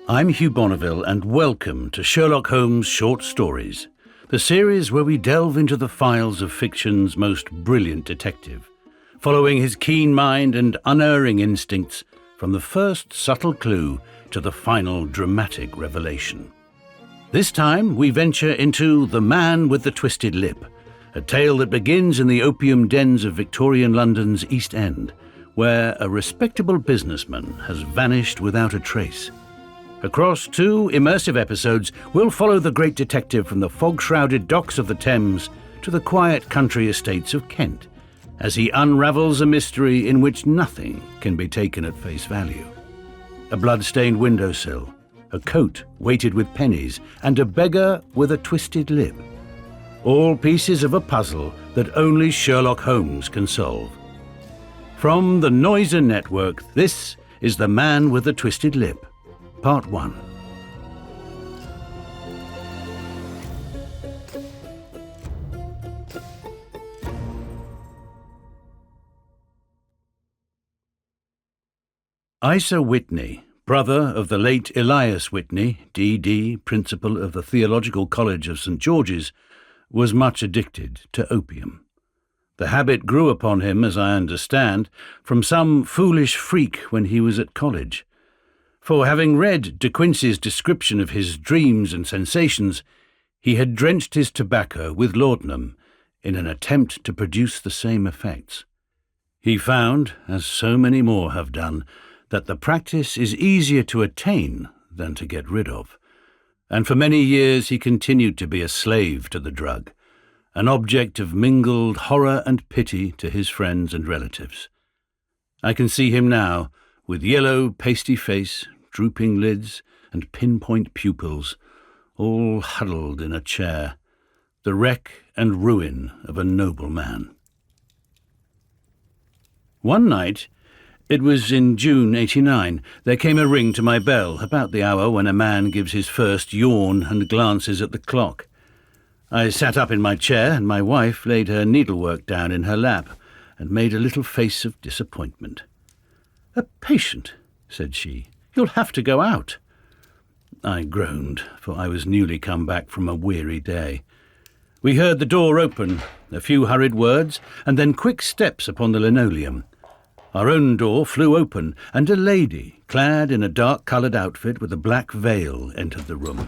I'm Hugh Bonneville, and welcome to Sherlock Holmes Short Stories, the series where we delve into the files of fiction's most brilliant detective, following his keen mind and unerring instincts from the first subtle clue to the final dramatic revelation. This time we venture into The Man with the Twisted Lip, a tale that begins in the opium dens of Victorian London's East End, where a respectable businessman has vanished without a trace. Across 2 immersive episodes, we'll follow the great detective from the fog-shrouded docks of the Thames to the quiet country estates of Kent, as he unravels a mystery in which nothing can be taken at face value. A blood-stained windowsill, a coat weighted with pennies, and a beggar with a twisted lip. All pieces of a puzzle that only Sherlock Holmes can solve. From the Noiser Network, this is The Man with the Twisted Lip, Part 1. Isa Whitney, brother of the late Elias Whitney, D.D., principal of the Theological College of St. George's, was much addicted to opium. The habit grew upon him, as I understand, from some foolish freak when he was at college. For having read De Quincey's description of his dreams and sensations, he had drenched his tobacco with laudanum in an attempt to produce the same effects. He found, as so many more have done, that the practice is easier to attain than to get rid of, and for many years he continued to be a slave to the drug, an object of mingled horror and pity to his friends and relatives. I can see him now, with yellow, pasty face, drooping lids, and pinpoint pupils, all huddled in a chair, the wreck and ruin of a noble man. One night, it was in June '89, there came a ring to my bell, about the hour when a man gives his first yawn and glances at the clock. I sat up in my chair, and my wife laid her needlework down in her lap and made a little face of disappointment. "A patient," said she. "You'll have to go out." I groaned, for I was newly come back from a weary day. We heard the door open, a few hurried words, and then quick steps upon the linoleum. Our own door flew open, and a lady, clad in a dark-coloured outfit with a black veil, entered the room.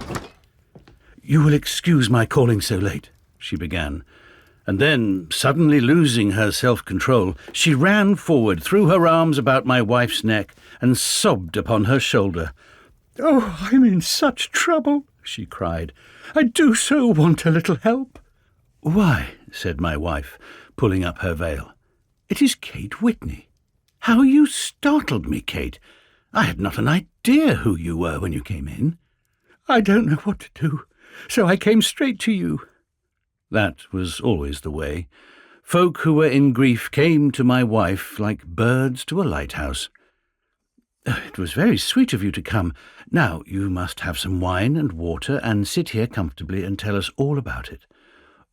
"You will excuse my calling so late," she began, and then, suddenly losing her self-control, she ran forward, threw her arms about my wife's neck, and sobbed upon her shoulder. "Oh, I'm in such trouble," she cried. "I do so want a little help." "Why," said my wife, pulling up her veil, "it is Kate Whitney. How you startled me, Kate. I had not an idea who you were when you came in." "I don't know what to do, so I came straight to you." That was always the way. Folk who were in grief came to my wife like birds to a lighthouse. "It was very sweet of you to come. Now you must have some wine and water and sit here comfortably and tell us all about it.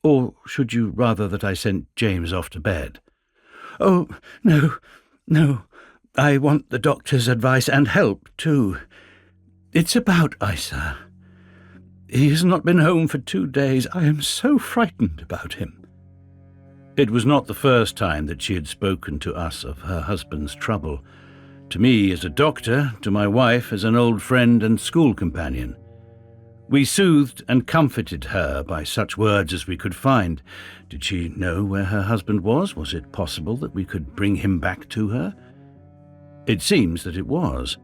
Or should you rather that I sent James off to bed?" "Oh, no. I want the doctor's advice and help, too. It's about Isa. He has not been home for 2 days. I am so frightened about him." It was not the first time that she had spoken to us of her husband's trouble. To me as a doctor, to my wife as an old friend and school companion. We soothed and comforted her by such words as we could find. Did she know where her husband was? Was it possible that we could bring him back to her? It seems that it was.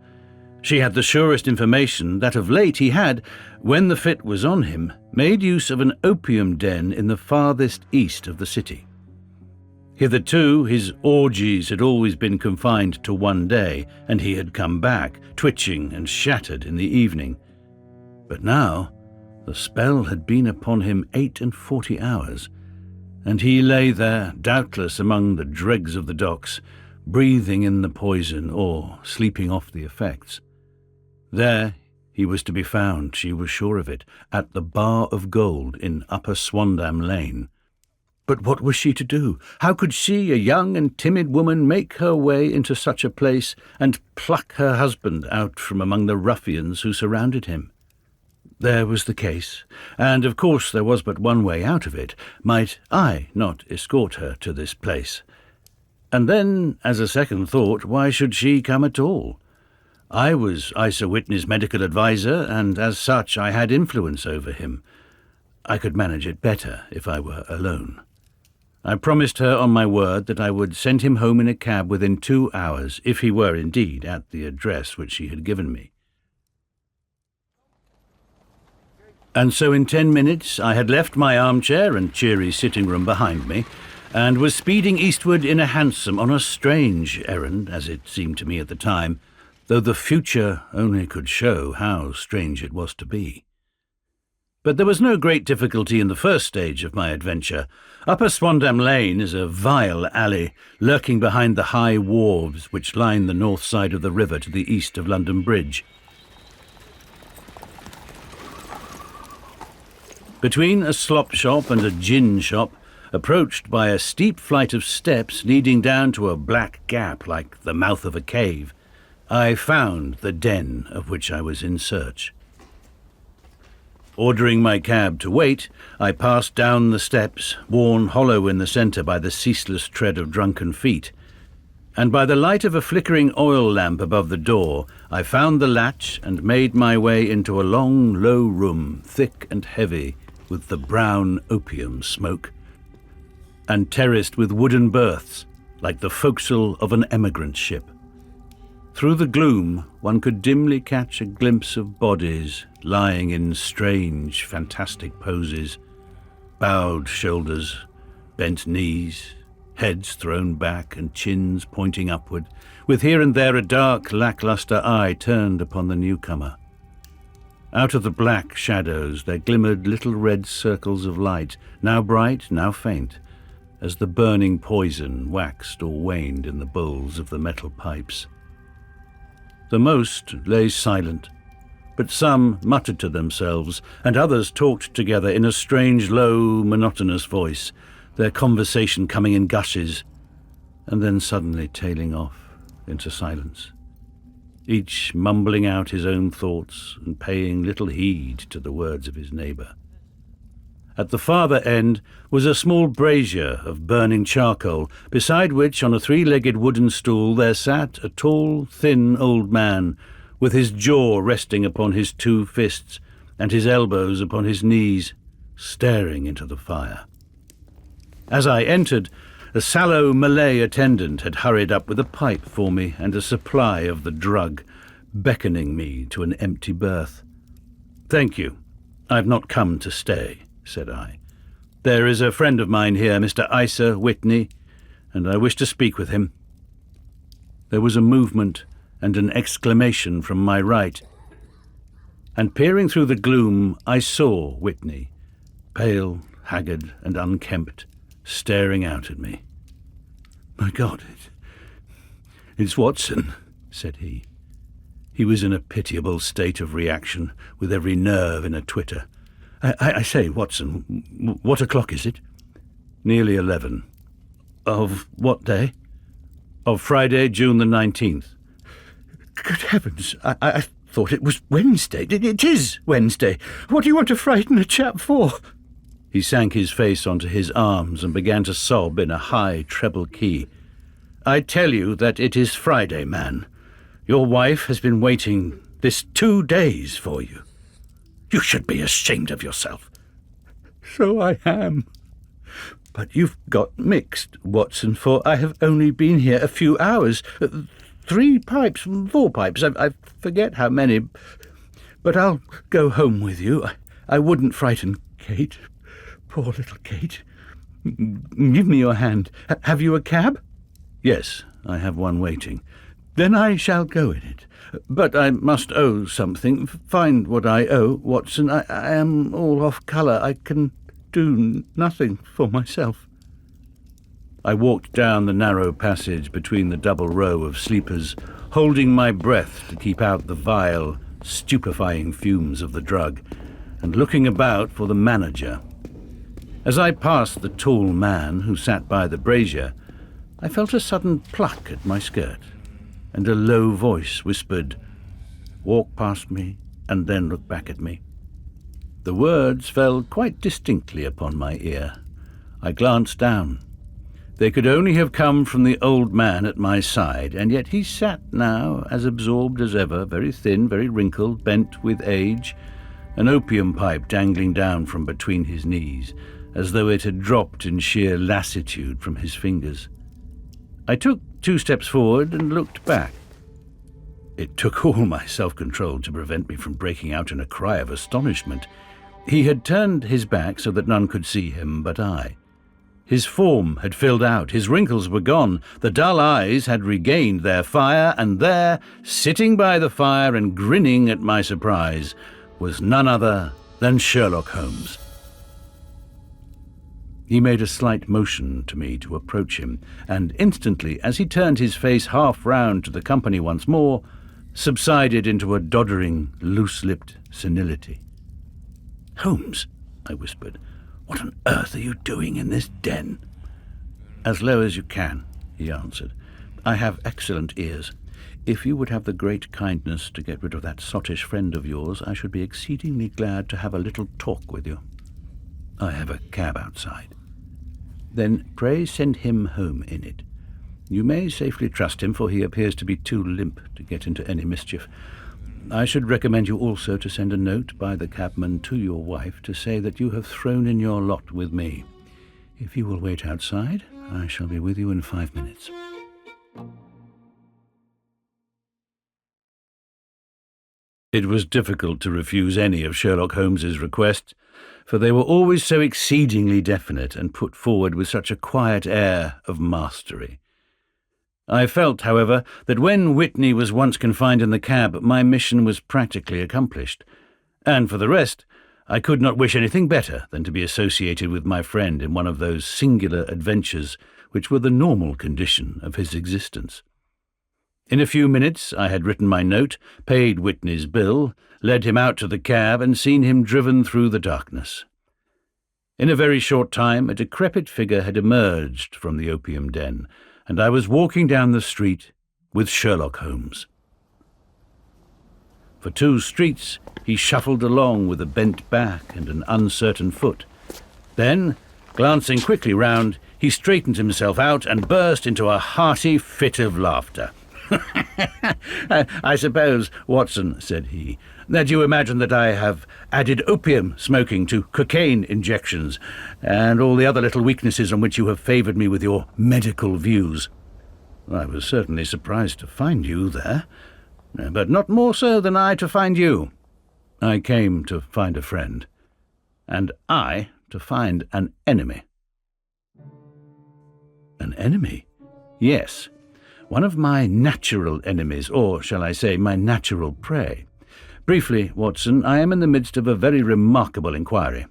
She had the surest information that of late he had, when the fit was on him, made use of an opium den in the farthest east of the city. Hitherto, his orgies had always been confined to one day, and he had come back, twitching and shattered in the evening. But now, the spell had been upon him 48 hours, and he lay there, doubtless among the dregs of the docks, breathing in the poison or sleeping off the effects. There he was to be found, she was sure of it, at the Bar of Gold in Upper Swandam Lane. But what was she to do? How could she, a young and timid woman, make her way into such a place and pluck her husband out from among the ruffians who surrounded him? There was the case, and of course there was but one way out of it. Might I not escort her to this place? And then, as a second thought, why should she come at all? I was Isa Whitney's medical adviser, and as such I had influence over him. I could manage it better if I were alone. I promised her on my word that I would send him home in a cab within 2 hours, if he were indeed at the address which she had given me. And so in 10 minutes I had left my armchair and cheery sitting room behind me, and was speeding eastward in a hansom on a strange errand, as it seemed to me at the time, though the future only could show how strange it was to be. But there was no great difficulty in the first stage of my adventure. Upper Swandam Lane is a vile alley, lurking behind the high wharves which line the north side of the river to the east of London Bridge. Between a slop shop and a gin shop, approached by a steep flight of steps leading down to a black gap like the mouth of a cave, I found the den of which I was in search. Ordering my cab to wait, I passed down the steps, worn hollow in the centre by the ceaseless tread of drunken feet, and by the light of a flickering oil lamp above the door, I found the latch and made my way into a long, low room, thick and heavy, with the brown opium smoke, and terraced with wooden berths, like the forecastle of an emigrant ship. Through the gloom, one could dimly catch a glimpse of bodies lying in strange, fantastic poses, bowed shoulders, bent knees, heads thrown back and chins pointing upward, with here and there a dark, lacklustre eye turned upon the newcomer. Out of the black shadows there glimmered little red circles of light, now bright, now faint, as the burning poison waxed or waned in the bowls of the metal pipes. The most lay silent, but some muttered to themselves, and others talked together in a strange, low, monotonous voice, their conversation coming in gushes, and then suddenly tailing off into silence, each mumbling out his own thoughts and paying little heed to the words of his neighbour. At the farther end was a small brazier of burning charcoal, beside which, on a 3-legged wooden stool, there sat a tall, thin old man, with his jaw resting upon his 2 fists and his elbows upon his knees, staring into the fire. As I entered, a sallow Malay attendant had hurried up with a pipe for me and a supply of the drug, beckoning me to an empty berth. "Thank you. I've not come to stay," said I. "There is a friend of mine here, Mr. Isa Whitney, and I wish to speak with him." There was a movement and an exclamation from my right, and peering through the gloom I saw Whitney, pale, haggard and unkempt, staring out at me. "My God, it's Watson," said he. He was in a pitiable state of reaction, with every nerve in a twitter. I say, Watson, what o'clock is it?" "Nearly 11. "Of what day?" "Of Friday, June the 19th. "Good heavens, I thought it was Wednesday. It is Wednesday. What do you want to frighten a chap for?" He sank his face onto his arms and began to sob in a high treble key. "I tell you that it is Friday, man. Your wife has been waiting this 2 days for you. You should be ashamed of yourself." "So I am. But you've got mixed, Watson, for I have only been here a few hours. 3 pipes, 4 pipes, I forget how many. But I'll go home with you. I wouldn't frighten Kate. Poor little Kate. Give me your hand. Have you a cab?" "Yes, I have one waiting." "Then I shall go in it. But I must owe something. Find what I owe, Watson. I am all off colour. I can do nothing for myself." I walked down the narrow passage between the double row of sleepers, holding my breath to keep out the vile, stupefying fumes of the drug, and looking about for the manager. As I passed the tall man who sat by the brazier, I felt a sudden pluck at my skirt, and a low voice whispered, "Walk past me and then look back at me." The words fell quite distinctly upon my ear. I glanced down. They could only have come from the old man at my side, and yet he sat now as absorbed as ever, very thin, very wrinkled, bent with age, an opium pipe dangling down from between his knees, as though it had dropped in sheer lassitude from his fingers. I took 2 steps forward and looked back. It took all my self-control to prevent me from breaking out in a cry of astonishment. He had turned his back so that none could see him but I. His form had filled out, his wrinkles were gone, the dull eyes had regained their fire, and there, sitting by the fire and grinning at my surprise, was none other than Sherlock Holmes. He made a slight motion to me to approach him, and instantly, as he turned his face half round to the company once more, subsided into a doddering, loose-lipped senility. "Holmes," I whispered, "what on earth are you doing in this den?" "As low as you can," he answered. "I have excellent ears. If you would have the great kindness to get rid of that sottish friend of yours, I should be exceedingly glad to have a little talk with you. I have a cab outside." "Then pray send him home in it. You may safely trust him, for he appears to be too limp to get into any mischief. I should recommend you also to send a note by the cabman to your wife to say that you have thrown in your lot with me. If you will wait outside, I shall be with you in 5 minutes." It was difficult to refuse any of Sherlock Holmes's requests, for they were always so exceedingly definite and put forward with such a quiet air of mastery. I felt, however, that when Whitney was once confined in the cab, my mission was practically accomplished, and for the rest, I could not wish anything better than to be associated with my friend in one of those singular adventures which were the normal condition of his existence. In a few minutes I had written my note, paid Whitney's bill, led him out to the cab, and seen him driven through the darkness. In a very short time a decrepit figure had emerged from the opium den, and I was walking down the street with Sherlock Holmes. For 2 streets he shuffled along with a bent back and an uncertain foot. Then, glancing quickly round, he straightened himself out and burst into a hearty fit of laughter. "I suppose, Watson," said he, "that you imagine that I have added opium smoking to cocaine injections and all the other little weaknesses on which you have favoured me with your medical views. I was certainly surprised to find you there, but not more so than I to find you. I came to find a friend, and I to find an enemy." "An enemy?" "Yes. One of my natural enemies, or shall I say my natural prey. Briefly, Watson, I am in the midst of a very remarkable inquiry,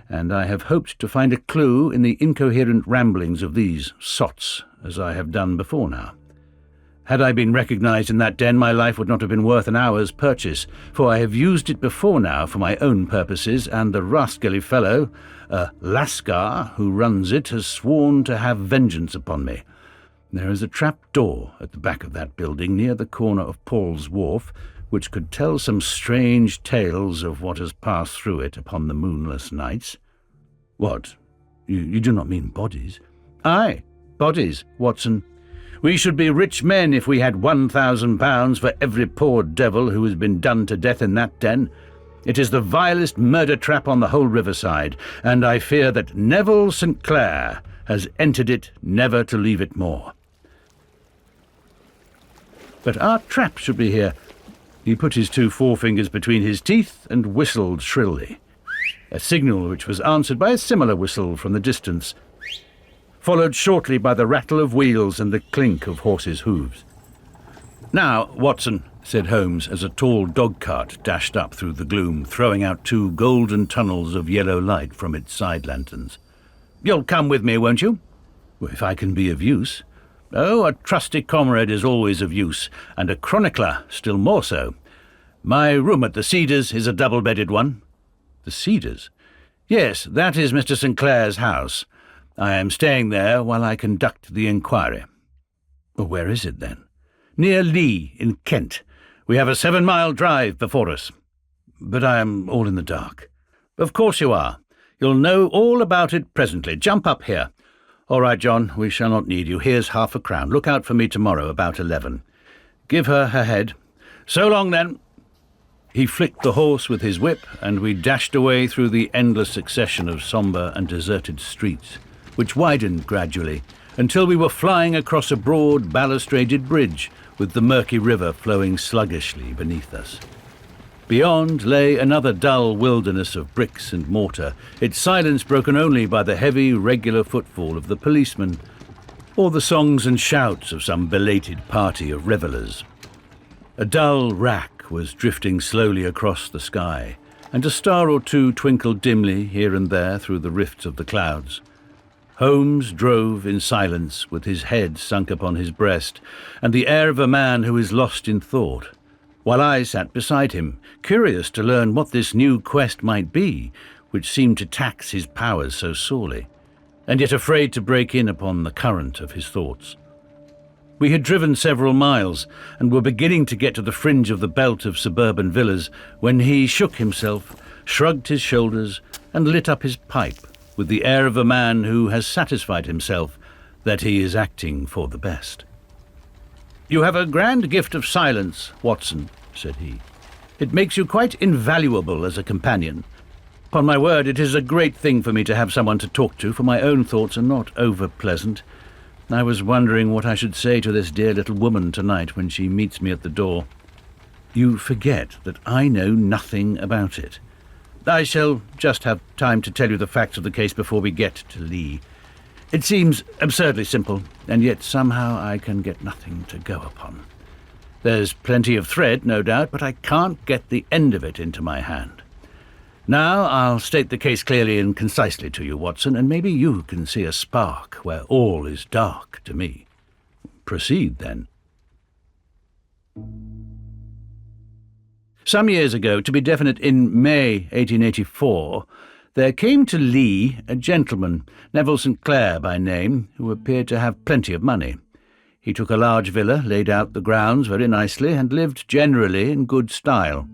and I have hoped to find a clue in the incoherent ramblings of these sots, as I have done before now. Had I been recognised in that den, my life would not have been worth an hour's purchase, for I have used it before now for my own purposes, and the rascally fellow, a Lascar, who runs it, has sworn to have vengeance upon me. There is a trap-door at the back of that building near the corner of Paul's Wharf, which could tell some strange tales of what has passed through it upon the moonless nights." "What? You do not mean bodies?" "Aye, bodies, Watson. We should be rich men if we had £1,000 for every poor devil who has been done to death in that den. It is the vilest murder trap on the whole riverside, and I fear that Neville St. Clair has entered it never to leave it more. But our trap should be here." He put his 2 forefingers between his teeth and whistled shrilly, a signal which was answered by a similar whistle from the distance, followed shortly by the rattle of wheels and the clink of horses' hooves. "Now, Watson," said Holmes, as a tall dog-cart dashed up through the gloom, throwing out 2 golden tunnels of yellow light from its side lanterns. "You'll come with me, won't you?" "If I can be of use." "Oh, a trusty comrade is always of use, and a chronicler still more so. My room at the Cedars is a double-bedded one." "The Cedars?" Yes, that is Mr. St. Clair's house. I am staying there while I conduct the inquiry. Well, where is it, then? Near Lee, in Kent. We have a 7-mile drive before us. But I am all in the dark. Of course you are. You'll know all about it presently. Jump up here. All right, John, we shall not need you. Here's £50. Look out for me tomorrow about 11. Give her her head. So long, then. He flicked the horse with his whip, and we dashed away through the endless succession of sombre and deserted streets, which widened gradually, until we were flying across a broad, balustraded bridge, with the murky river flowing sluggishly beneath us. Beyond lay another dull wilderness of bricks and mortar, its silence broken only by the heavy, regular footfall of the policeman, or the songs and shouts of some belated party of revellers. A dull wrack was drifting slowly across the sky, and a star or two twinkled dimly here and there through the rifts of the clouds. Holmes drove in silence, with his head sunk upon his breast, and the air of a man who is lost in thought, while I sat beside him, curious to learn what this new quest might be, which seemed to tax his powers so sorely, and yet afraid to break in upon the current of his thoughts. We had driven several miles, and were beginning to get to the fringe of the belt of suburban villas, when he shook himself, shrugged his shoulders, and lit up his pipe, with the air of a man who has satisfied himself that he is acting for the best. "You have a grand gift of silence, Watson," said he. "It makes you quite invaluable as a companion. Upon my word, it is a great thing for me to have someone to talk to, for my own thoughts are not over-pleasant. I was wondering what I should say to this dear little woman tonight when she meets me at the door. You forget that I know nothing about it. I shall just have time to tell you the facts of the case before we get to Lee. It seems absurdly simple, and yet somehow I can get nothing to go upon. There's plenty of thread, no doubt, but I can't get the end of it into my hand. Now I'll state the case clearly and concisely to you, Watson, and maybe you can see a spark where all is dark to me. Proceed, then." Some years ago, to be definite in May 1884, there came to Lee a gentleman, Neville St. by name, who appeared to have plenty of money. He took a large villa, laid out the grounds very nicely, and lived generally in good style.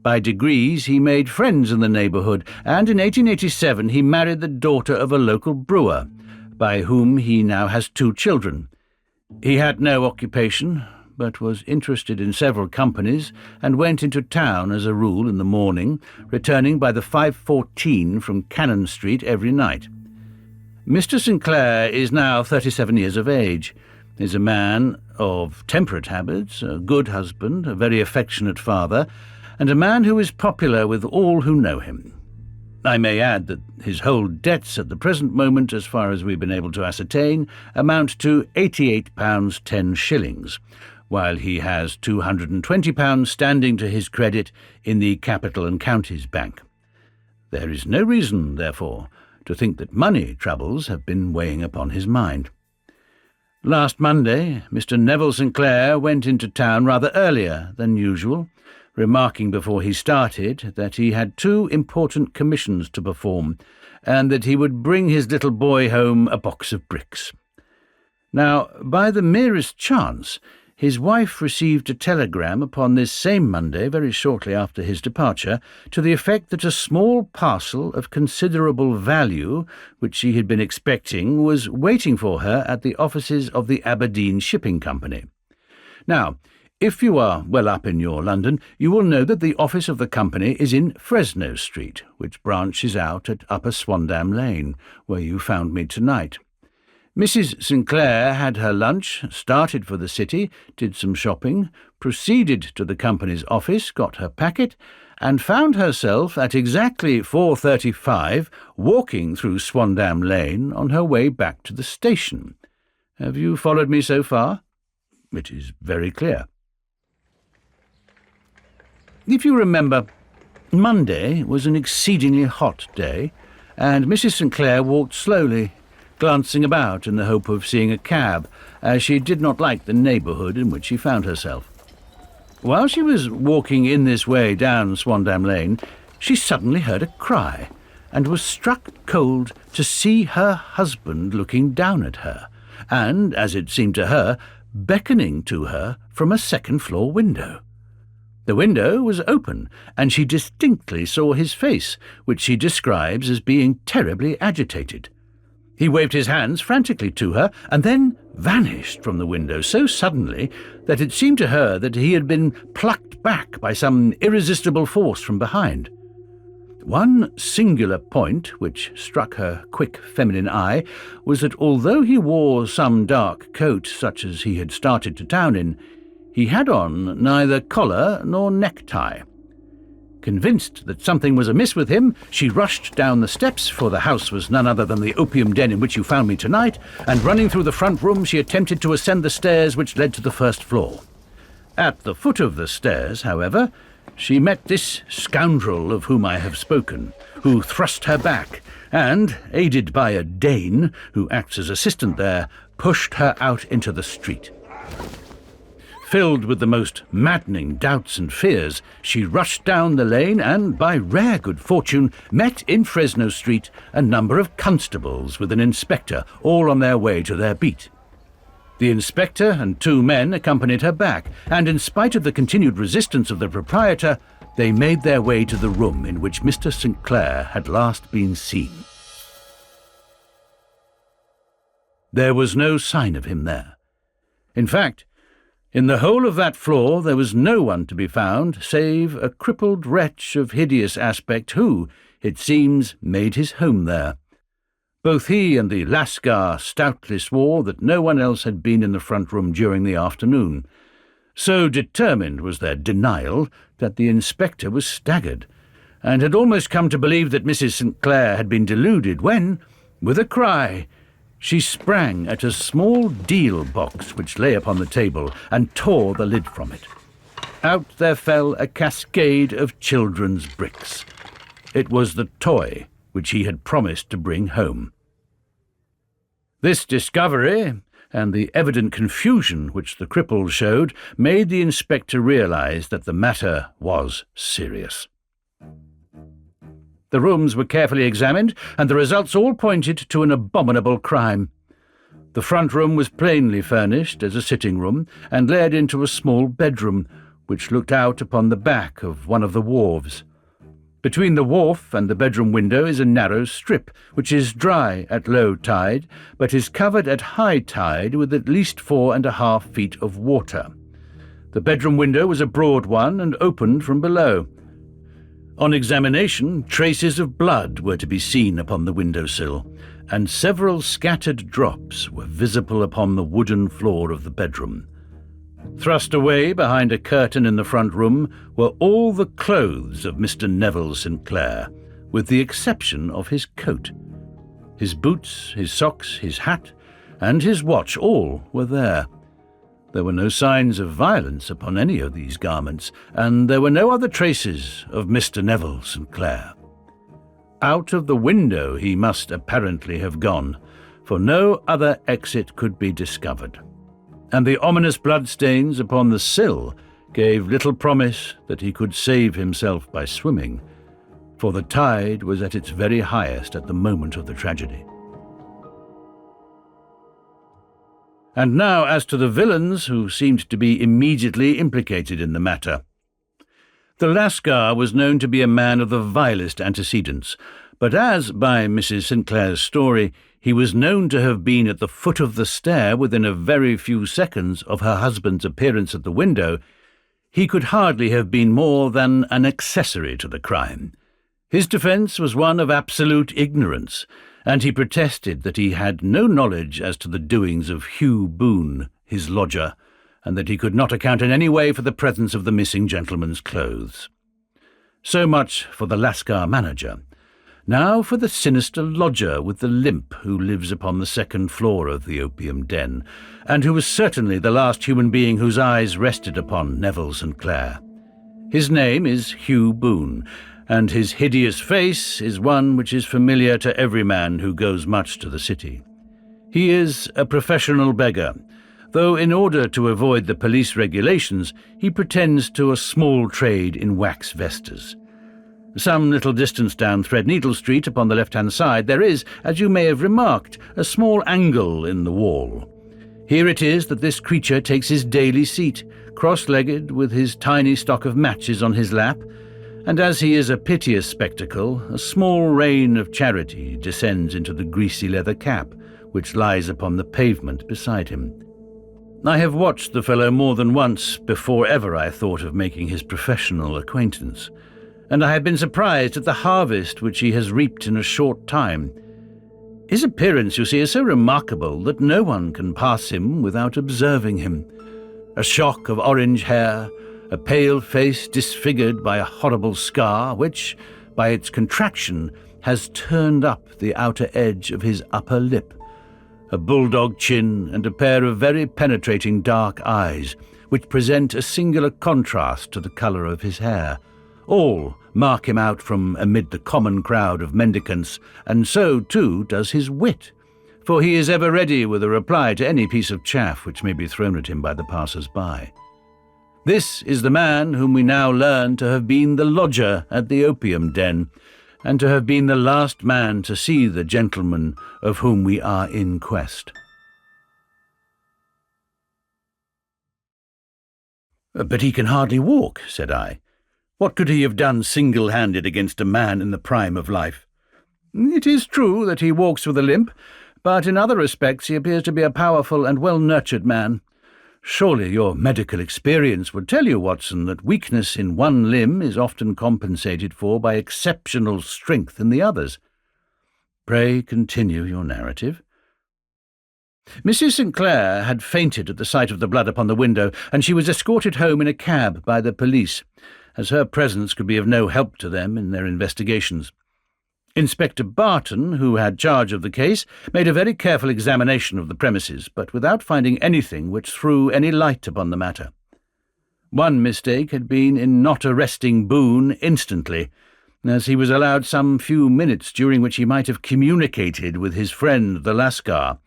By degrees he made friends in the neighbourhood, and in 1887 he married the daughter of a local brewer, by whom he now has 2 children. He had no occupation, but was interested in several companies, and went into town as a rule in the morning, returning by the 5:14 from Cannon Street every night. Mr. St. Clair is now 37 years of age, is a man of temperate habits, a good husband, a very affectionate father, and a man who is popular with all who know him. I may add that his whole debts at the present moment, as far as we've been able to ascertain, amount to £88 10s, while he has £220 standing to his credit in the Capital and Counties Bank. There is no reason, therefore, to think that money troubles have been weighing upon his mind. Last Monday, Mr. Neville St. went into town rather earlier than usual, remarking before he started that he had 2 important commissions to perform, and that he would bring his little boy home a box of bricks. Now, by the merest chance, his wife received a telegram upon this same Monday, very shortly after his departure, to the effect that a small parcel of considerable value, which she had been expecting, was waiting for her at the offices of the Aberdeen Shipping Company. Now, if you are well up in your London, you will know that the office of the company is in Fresno Street, which branches out at Upper Swandam Lane, where you found me tonight. Mrs. St. had her lunch, started for the city, did some shopping, proceeded to the company's office, got her packet, and found herself at exactly 4:35 walking through Swandam Lane on her way back to the station. Have you followed me so far? It is very clear. If you remember, Monday was an exceedingly hot day, and Mrs. St. walked slowly, glancing about in the hope of seeing a cab, as she did not like the neighbourhood in which she found herself. While she was walking in this way down Swandam Lane, she suddenly heard a cry, and was struck cold to see her husband looking down at her, and, as it seemed to her, beckoning to her from a second-floor window. The window was open, and she distinctly saw his face, which she describes as being terribly agitated. He waved his hands frantically to her, and then vanished from the window so suddenly that it seemed to her that he had been plucked back by some irresistible force from behind. One singular point, which struck her quick feminine eye, was that although he wore some dark coat such as he had started to town in, he had on neither collar nor necktie. Convinced that something was amiss with him, she rushed down the steps, for the house was none other than the opium den in which you found me tonight, and running through the front room she attempted to ascend the stairs which led to the first floor. At the foot of the stairs, however, she met this scoundrel of whom I have spoken, who thrust her back and, aided by a Dane, who acts as assistant there, pushed her out into the street. Filled with the most maddening doubts and fears, she rushed down the lane and, by rare good fortune, met in Fresno Street a number of constables with an inspector, all on their way to their beat. The inspector and 2 men accompanied her back, and in spite of the continued resistance of the proprietor, they made their way to the room in which Mr. St. Clair had last been seen. There was no sign of him there. In fact, in the whole of that floor there was no one to be found save a crippled wretch of hideous aspect who, it seems, made his home there. Both he and the Lascar stoutly swore that no one else had been in the front room during the afternoon. So determined was their denial that the inspector was staggered, and had almost come to believe that Mrs. St. Clair had been deluded when, with a cry, she sprang at a small deal box which lay upon the table and tore the lid from it. Out there fell a cascade of children's bricks. It was the toy which he had promised to bring home. This discovery, and the evident confusion which the cripple showed, made the inspector realize that the matter was serious. The rooms were carefully examined, and the results all pointed to an abominable crime. The front room was plainly furnished as a sitting room, and led into a small bedroom, which looked out upon the back of one of the wharves. Between the wharf and the bedroom window is a narrow strip, which is dry at low tide, but is covered at high tide with at least 4.5 feet of water. The bedroom window was a broad one and opened from below. On examination, traces of blood were to be seen upon the window-sill, and several scattered drops were visible upon the wooden floor of the bedroom. Thrust away behind a curtain in the front room were all the clothes of Mr. Neville St. Clair, with the exception of his coat. His boots, his socks, his hat, and his watch, all were there. There were no signs of violence upon any of these garments, and there were no other traces of Mr. Neville St. Clair. Out of the window he must apparently have gone, for no other exit could be discovered, and the ominous bloodstains upon the sill gave little promise that he could save himself by swimming, for the tide was at its very highest at the moment of the tragedy. And now as to the villains who seemed to be immediately implicated in the matter. The Lascar was known to be a man of the vilest antecedents, but as, by Mrs. St. Clair's story, he was known to have been at the foot of the stair within a very few seconds of her husband's appearance at the window, he could hardly have been more than an accessory to the crime. His defence was one of absolute ignorance, and he protested that he had no knowledge as to the doings of Hugh Boone, his lodger, and that he could not account in any way for the presence of the missing gentleman's clothes. So much for the Lascar manager. Now for the sinister lodger with the limp who lives upon the second floor of the opium den, and who was certainly the last human being whose eyes rested upon Neville St. Clair. His name is Hugh Boone, and his hideous face is one which is familiar to every man who goes much to the city. He is a professional beggar, though in order to avoid the police regulations he pretends to a small trade in wax vestas. Some little distance down Threadneedle Street upon the left-hand side there is, as you may have remarked, a small angle in the wall. Here it is that this creature takes his daily seat, cross-legged with his tiny stock of matches on his lap, and as he is a piteous spectacle, a small rain of charity descends into the greasy leather cap which lies upon the pavement beside him. I have watched the fellow more than once before ever I thought of making his professional acquaintance, and I have been surprised at the harvest which he has reaped in a short time. His appearance, you see, is so remarkable that no one can pass him without observing him. A shock of orange hair, a pale face disfigured by a horrible scar which, by its contraction, has turned up the outer edge of his upper lip, a bulldog chin and a pair of very penetrating dark eyes, which present a singular contrast to the colour of his hair. All mark him out from amid the common crowd of mendicants, and so, too, does his wit, for he is ever ready with a reply to any piece of chaff which may be thrown at him by the passers-by. This is the man whom we now learn to have been the lodger at the opium den, and to have been the last man to see the gentleman of whom we are in quest. "But he can hardly walk," said I. "What could he have done single-handed against a man in the prime of life?" "It is true that he walks with a limp, but in other respects he appears to be a powerful and well-nurtured man. Surely your medical experience would tell you, Watson, that weakness in one limb is often compensated for by exceptional strength in the others. Pray continue your narrative." "Mrs. St. Clair had fainted at the sight of the blood upon the window, and she was escorted home in a cab by the police, as her presence could be of no help to them in their investigations. Inspector Barton, who had charge of the case, made a very careful examination of the premises, but without finding anything which threw any light upon the matter. One mistake had been in not arresting Boone instantly, as he was allowed some few minutes during which he might have communicated with his friend the Lascar,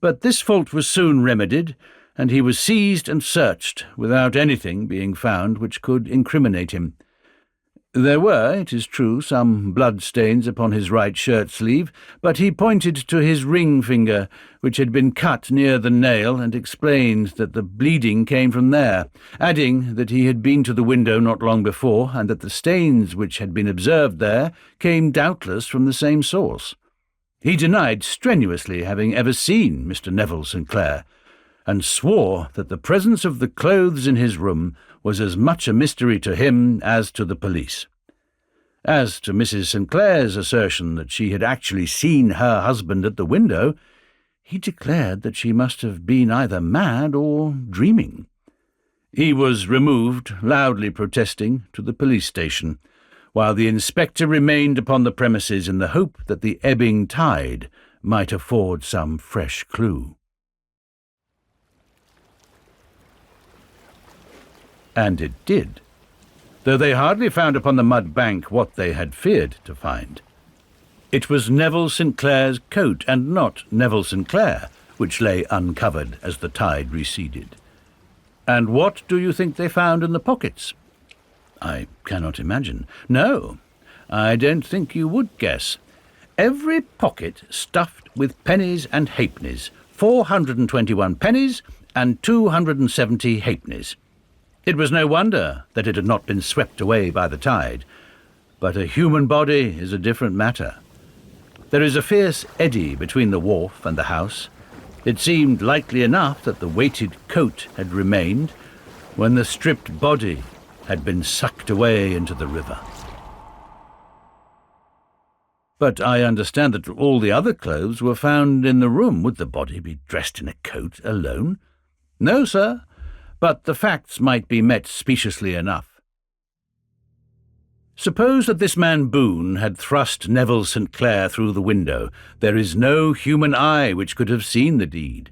but this fault was soon remedied, and he was seized and searched, without anything being found which could incriminate him. There were, it is true, some blood-stains upon his right shirt-sleeve, but he pointed to his ring finger, which had been cut near the nail, and explained that the bleeding came from there, adding that he had been to the window not long before, and that the stains which had been observed there came doubtless from the same source. He denied strenuously having ever seen Mr. Neville St. Clair, and swore that the presence of the clothes in his room was as much a mystery to him as to the police. As to Mrs. St. Clair's assertion that she had actually seen her husband at the window, he declared that she must have been either mad or dreaming. He was removed, loudly protesting, to the police station, while the inspector remained upon the premises in the hope that the ebbing tide might afford some fresh clue. And it did, though they hardly found upon the mud bank what they had feared to find. It was Neville St. Clair's coat, and not Neville St. Clair, which lay uncovered as the tide receded. And what do you think they found in the pockets? I cannot imagine. No, I don't think you would guess. Every pocket stuffed with pennies and halfpennies, 421 pennies and 270 halfpennies. It was no wonder that it had not been swept away by the tide, but a human body is a different matter. There is a fierce eddy between the wharf and the house. It seemed likely enough that the weighted coat had remained when the stripped body had been sucked away into the river. But I understand that all the other clothes were found in the room. Would the body be dressed in a coat alone? No, sir. But the facts might be met speciously enough. Suppose that this man Boone had thrust Neville St. Clair through the window. There is no human eye which could have seen the deed.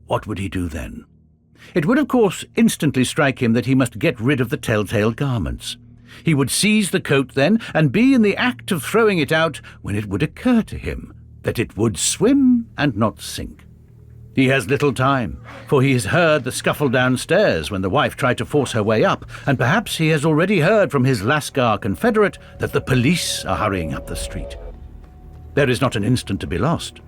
What would he do then? It would, of course, instantly strike him that he must get rid of the telltale garments. He would seize the coat then, and be in the act of throwing it out, when it would occur to him that it would swim and not sink. He has little time, for he has heard the scuffle downstairs when the wife tried to force her way up, and perhaps he has already heard from his Lascar confederate that the police are hurrying up the street. There is not an instant to be lost.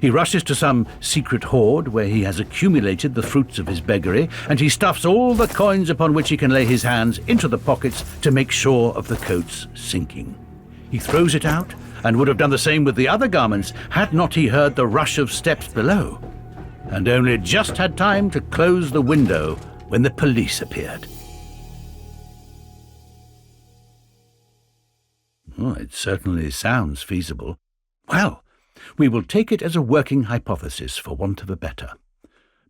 He rushes to some secret hoard where he has accumulated the fruits of his beggary, and he stuffs all the coins upon which he can lay his hands into the pockets to make sure of the coat's sinking. He throws it out, and would have done the same with the other garments had not he heard the rush of steps below, and only just had time to close the window when the police appeared. Oh, it certainly sounds feasible. Well, we will take it as a working hypothesis for want of a better.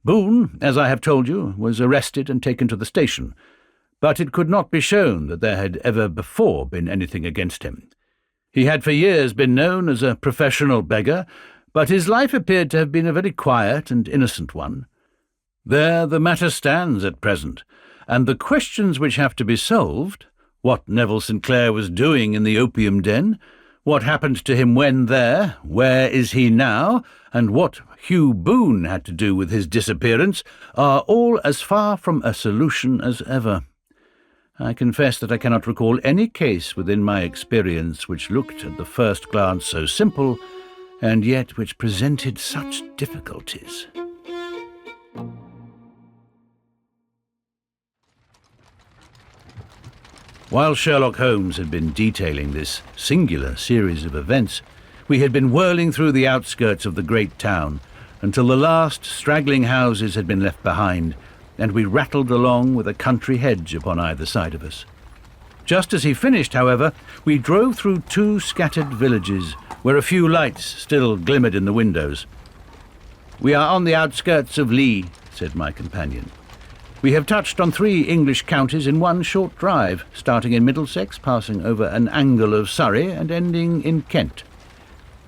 Boone, as I have told you, was arrested and taken to the station, but it could not be shown that there had ever before been anything against him. He had for years been known as a professional beggar, but his life appeared to have been a very quiet and innocent one. There the matter stands at present, and the questions which have to be solved, what Neville St. Clair was doing in the opium den, what happened to him when there, where is he now, and what Hugh Boone had to do with his disappearance, are all as far from a solution as ever. I confess that I cannot recall any case within my experience which looked at the first glance so simple, and yet which presented such difficulties. While Sherlock Holmes had been detailing this singular series of events, we had been whirling through the outskirts of the great town until the last straggling houses had been left behind, and we rattled along with a country hedge upon either side of us. Just as he finished, however, we drove through two scattered villages, where a few lights still glimmered in the windows. "We are on the outskirts of Lee," said my companion. "We have touched on 3 English counties in one short drive, starting in Middlesex, passing over an angle of Surrey, and ending in Kent.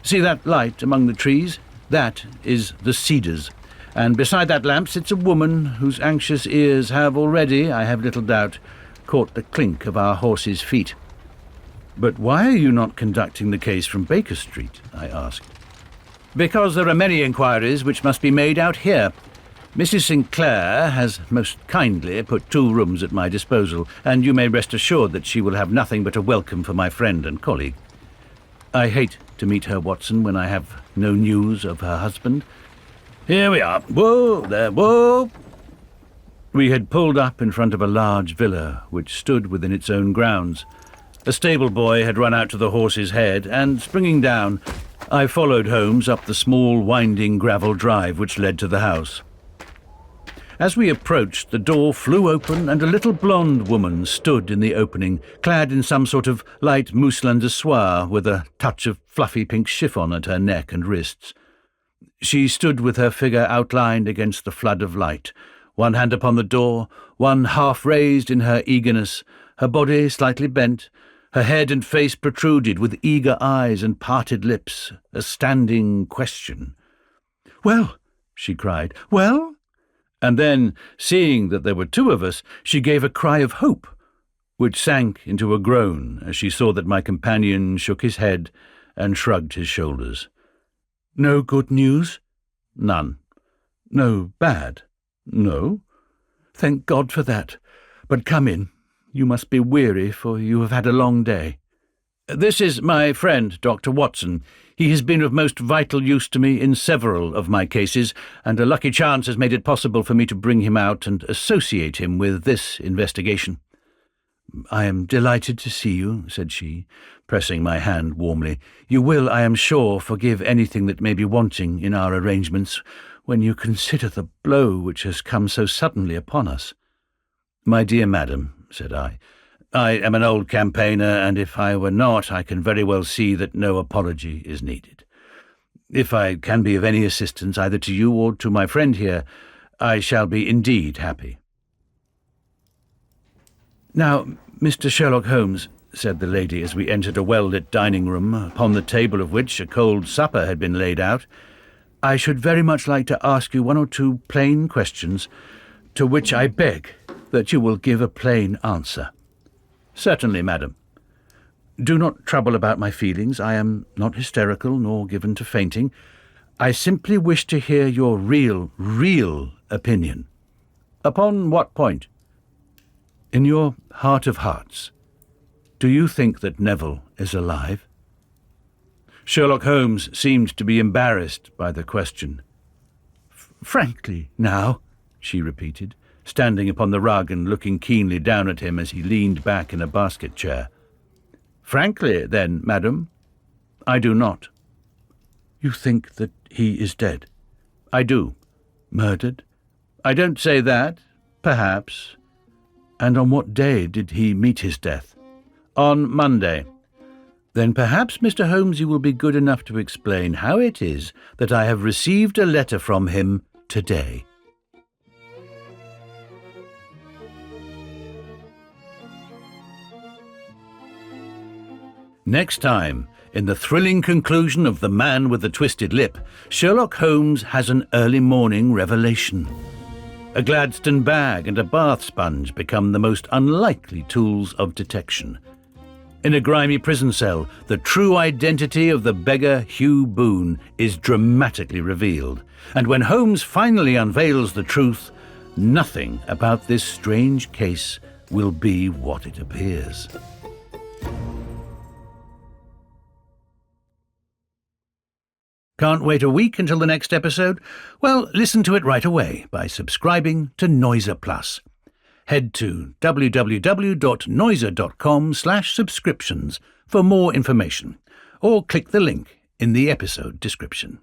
See that light among the trees? That is the Cedars, and beside that lamp sits a woman whose anxious ears have already, I have little doubt, caught the clink of our horses' feet." "But why are you not conducting the case from Baker Street?" I asked. "Because there are many inquiries which must be made out here. Mrs. St. Clair has most kindly put 2 rooms at my disposal, and you may rest assured that she will have nothing but a welcome for my friend and colleague. I hate to meet her, Watson, when I have no news of her husband. Here we are. Whoa, there, whoa!" We had pulled up in front of a large villa which stood within its own grounds. A stable boy had run out to the horse's head, and, springing down, I followed Holmes up the small, winding gravel drive which led to the house. As we approached, the door flew open, and a little blonde woman stood in the opening, clad in some sort of light mousseline de soie, with a touch of fluffy pink chiffon at her neck and wrists. She stood with her figure outlined against the flood of light, one hand upon the door, one half raised in her eagerness, her body slightly bent, her head and face protruded with eager eyes and parted lips, a standing question. "Well," she cried, "well?" And then, seeing that there were 2 of us, she gave a cry of hope, which sank into a groan as she saw that my companion shook his head and shrugged his shoulders. "No good news?" "None." "No bad?" "No." "Thank God for that. But come in. You must be weary, for you have had a long day." "This is my friend, Dr. Watson. He has been of most vital use to me in several of my cases, and a lucky chance has made it possible for me to bring him out and associate him with this investigation." "I am delighted to see you," said she, pressing my hand warmly. "You will, I am sure, forgive anything that may be wanting in our arrangements, when you consider the blow which has come so suddenly upon us." "My dear madam," said I am an old campaigner, and if I were not, I can very well see that no apology is needed. If I can be of any assistance either to you or to my friend here, I shall be indeed happy." "Now, Mr. Sherlock Holmes," said the lady as we entered a well-lit dining-room, upon the table of which a cold supper had been laid out, "I should very much like to ask you 1 or 2 plain questions, to which I beg that you will give a plain answer." "Certainly, madam." "Do not trouble about my feelings. I am not hysterical nor given to fainting. I simply wish to hear your real opinion. Upon what point? In your heart of hearts, do you think that Neville is alive? Sherlock Holmes seemed to be embarrassed by the question. Frankly, now, she repeated, standing upon the rug and looking keenly down at him as he leaned back in a basket chair. Frankly, then, madam, I do not. You think that he is dead? I do. Murdered? I don't say that. Perhaps. And on what day did he meet his death? On Monday. Then perhaps, Mr. Holmes, you will be good enough to explain how it is that I have received a letter from him today. Next time, in the thrilling conclusion of The Man with the Twisted Lip, Sherlock Holmes has an early morning revelation. A Gladstone bag and a bath sponge become the most unlikely tools of detection. In a grimy prison cell, the true identity of the beggar Hugh Boone is dramatically revealed, and when Holmes finally unveils the truth, nothing about this strange case will be what it appears. Can't wait a week until the next episode? Well, listen to it right away by subscribing to Noiser Plus. Head to www.noiser.com/subscriptions for more information, or click the link in the episode description.